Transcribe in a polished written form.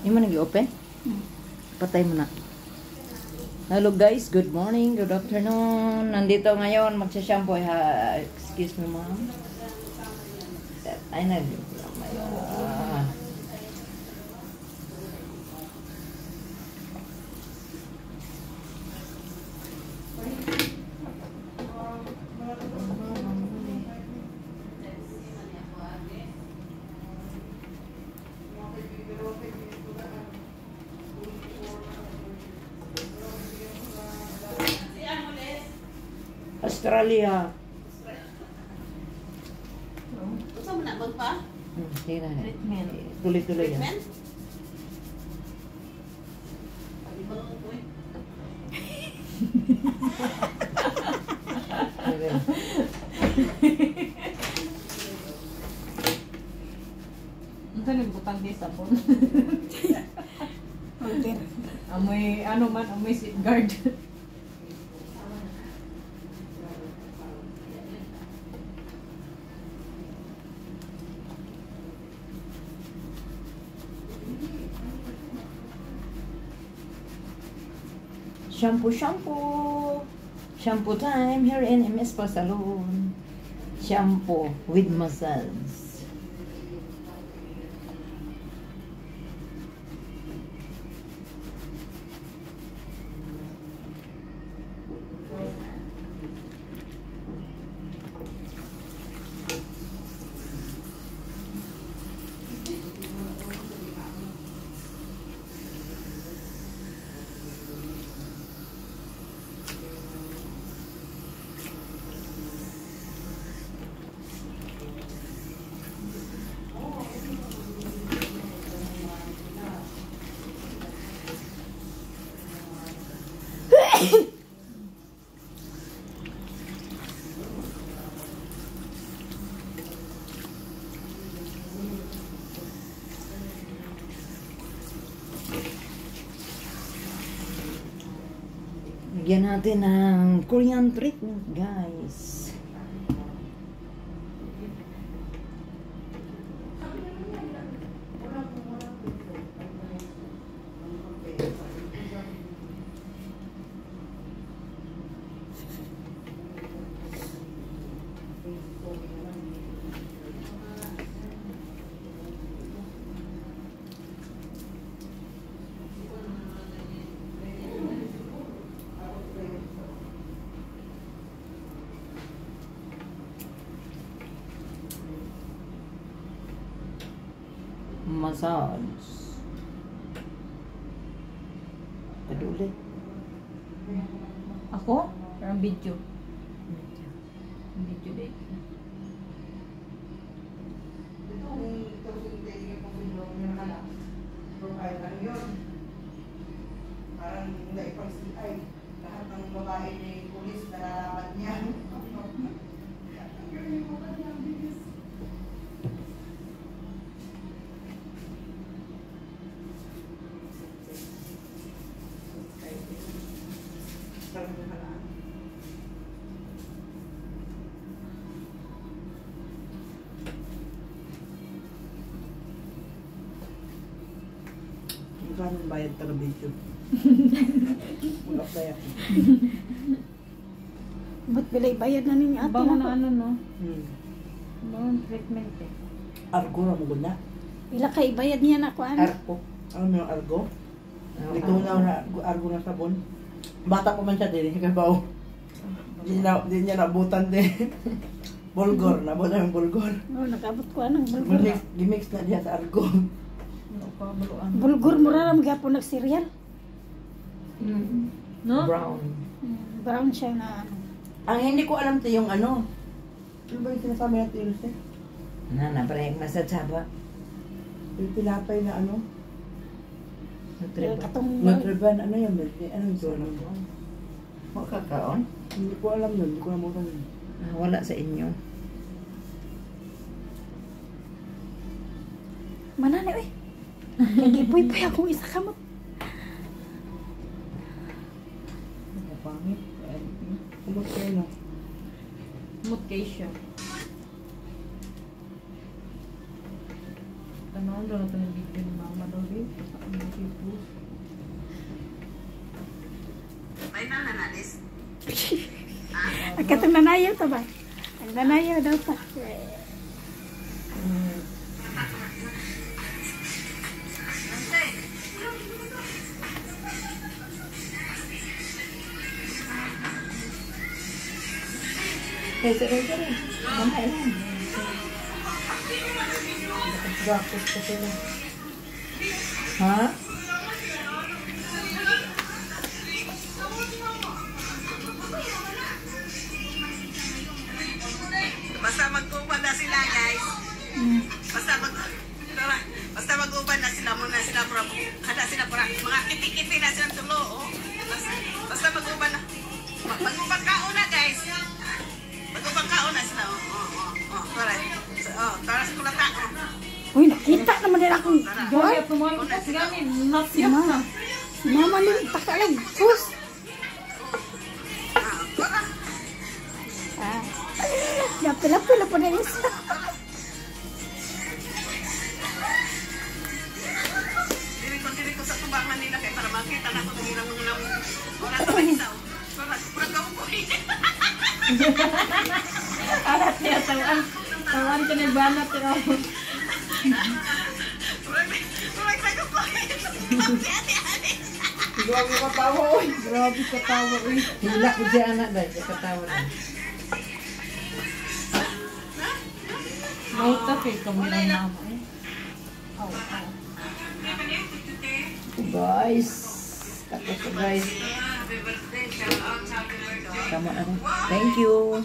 Hindi mo nag-open? Patay mo na. Hello guys, good morning, good afternoon. Nandito ngayon, magsashampoo. Excuse me ma'am. Ay, Australia. Gusto mo na magpa? Sige na. Treatment. Tuloy-tuloy yan. Treatment? Pag iba lang po eh. Ito nagbutang di sabon. Amoy, ano man, amoy safeguard. Shampoo time here in MS Spa Salon. Shampoo with massage. Lagyan natin ng Korean treatment, guys. Massage. Paduli. Ako? Parang video. Video din. Parang naipag-CI. Lahat ng babae ni pulis nalalaman niya. Magkano bayad taga video? Mag-apply ako. Ba't bilay bayad na ninyo ato Bango na na ano, no? Bango treatment eh. Argo na mo na? Pila kay bayad niya na kuan. Argo. Ano mo yung argo? Ito na argo na sabon. Bata ko man siya din, kabaw. Di niya nabutan din. Bulgor, nabutan yung bulgor. Oh, nagabot ko anong bulgur. Gimix na diya sa argo. Ano pa, baluan. Bulgur mo ra gyapon nag cereal. No? Brown. Brown siya na ano. Ang hindi ko alam ito yung ano. Ano ba yung sinasabi natin yun siya? Parang massage haba. Yung pilapay na ano? Nutriban. Katong Nutriban, ano yun? Ano yung Makakaon? Hindi ko alam yun, hindi ko namutan yun. Wala sa inyo. manani oy. Nagipoy-poy akong isa kamot. Pangit. Kumot kayo na. Mut kayo siya. Ano, doon ito yung video ni Mama daw rin. Ano yung post. Ang katong nanayaw to ba? Ang nanayaw daw ta. Sorry. Mamay lang. Gapos pa sila. Ha? Basta mag-uban na sila, guys. Basta mag-uban na sila muna sila para kada sila para mga kiti-kiti na silang tulo, oh. Basta mag-uban na. Mag-uban ka una, guys. Mag-uban ka una sila, oh. Tara sa kulata, oh. Uy, nakita naman nila akong Gaya, tumawag ka siya ni Nasyak na. si mama ni takalag. Sus! Tara. Ah. Napila-pila po na isa. Diri ko sa tubangan nila kaya para makita na kung ilang mga namu. Wala ka isa, oh. Para ka ko. Alat niya, tawan ka na banat ko. Grabe ka tawa, oy. Grabe ka tawa eh. Hila ko siya anak dahil siya katawa na. Nautak eh, kami ng mama eh. Guys. Tapos guys. Tama na rin. Thank you.